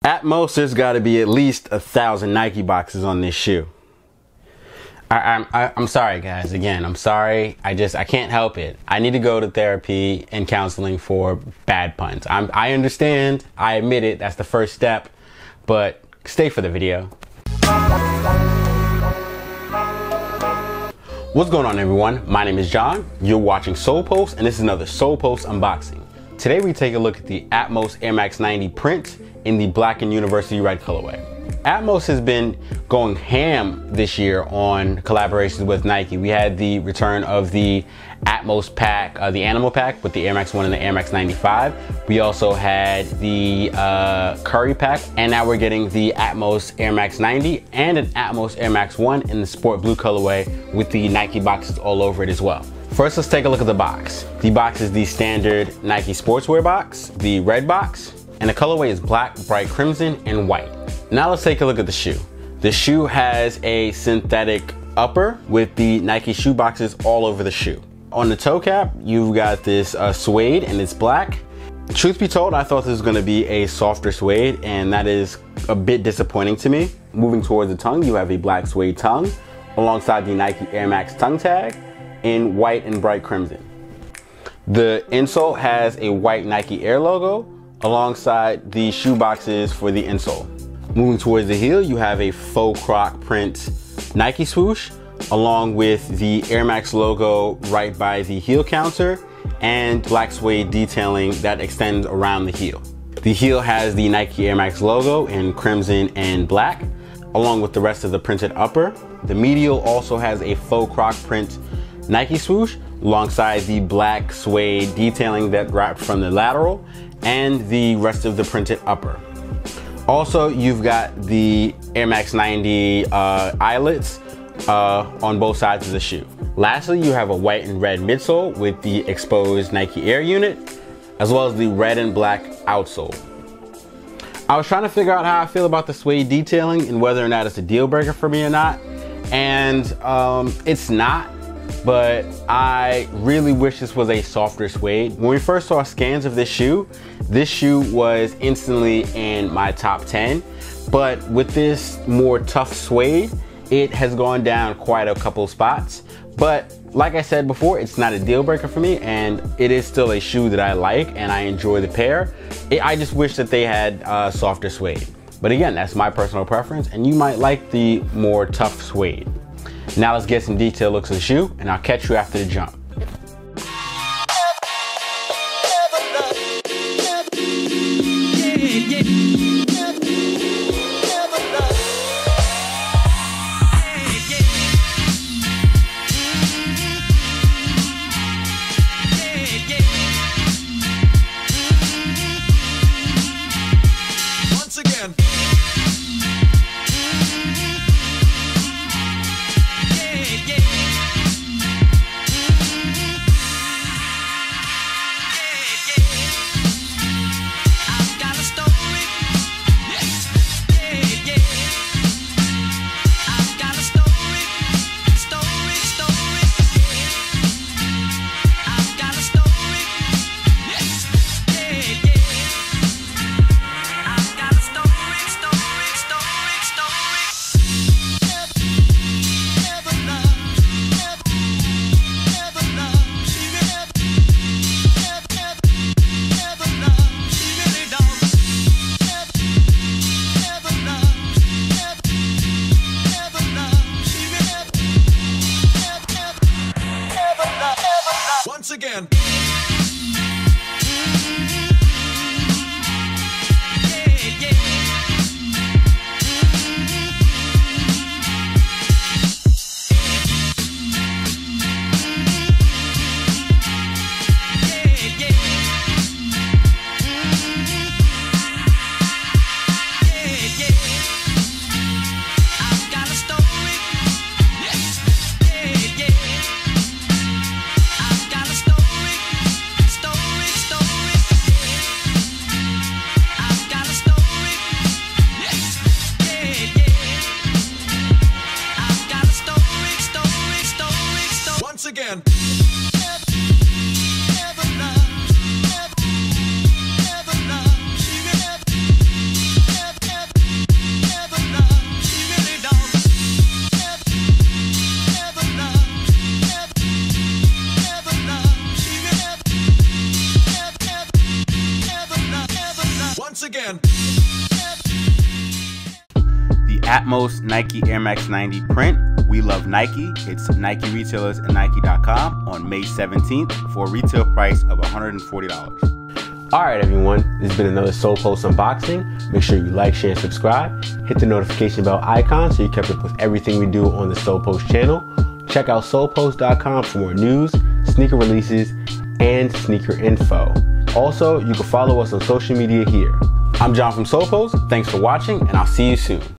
At most, there's got to be at least 1,000 Nike boxes on this shoe. I'm sorry, guys. Again, I'm sorry. I can't help it. I need to go to therapy and counseling for bad puns. I understand. I admit it. That's the first step. But stay for the video. What's going on, everyone? My name is John. You're watching Sole Post, and this is another Sole Post unboxing. Today, we take a look at the Atmos Air Max 90 print in the black and university red colorway. Atmos has been going ham this year on collaborations with Nike. We had the return of the Atmos pack, the Animal pack with the Air Max 1 and the Air Max 95. We also had the Curry pack, and now we're getting the Atmos Air Max 90 and an Atmos Air Max 1 in the sport blue colorway with the Nike boxes all over it as well. First, let's take a look at the box. The box is the standard Nike sportswear box, the red box, and the colorway is black, bright crimson, and white. Now let's take a look at the shoe. The shoe has a synthetic upper with the Nike shoe boxes all over the shoe. On the toe cap, you've got this suede and it's black. Truth be told, I thought this was gonna be a softer suede, and that is a bit disappointing to me. Moving towards the tongue, you have a black suede tongue alongside the Nike Air Max tongue tag in white and bright crimson. The insole has a white Nike Air logo alongside the shoe boxes for the insole. Moving towards the heel, you have a faux croc print Nike swoosh along with the Air Max logo right by the heel counter and black suede detailing that extends around the heel. The heel has the Nike Air Max logo in crimson and black along with the rest of the printed upper. The medial also has a faux croc print Nike swoosh alongside the black suede detailing that wrapped from the lateral and the rest of the printed upper. Also, you've got the Air Max 90 eyelets on both sides of the shoe. Lastly, you have a white and red midsole with the exposed Nike Air unit, as well as the red and black outsole. I was trying to figure out how I feel about the suede detailing and whether or not it's a deal breaker for me or not, and it's not. But I really wish this was a softer suede. When we first saw scans of this shoe was instantly in my top 10. But with this more tough suede, it has gone down quite a couple spots. But like I said before, it's not a deal breaker for me, and it is still a shoe that I like and I enjoy the pair. I just wish that they had softer suede. But again, that's my personal preference, and you might like the more tough suede. Now let's get some detailed looks of the shoe, and I'll catch you after the jump. Once again. again. The Atmos Nike Air Max 90 print. We love Nike. It's Nike retailers and Nike.com on May 17th for a retail price of $140. Alright everyone, this has been another Sole Post unboxing. Make sure you like, share, and subscribe. Hit the notification bell icon so you're kept up with everything we do on the Sole Post channel. Check out solepost.com for more news, sneaker releases, and sneaker info. Also, you can follow us on social media here. I'm John from Sole Post. Thanks for watching, and I'll see you soon.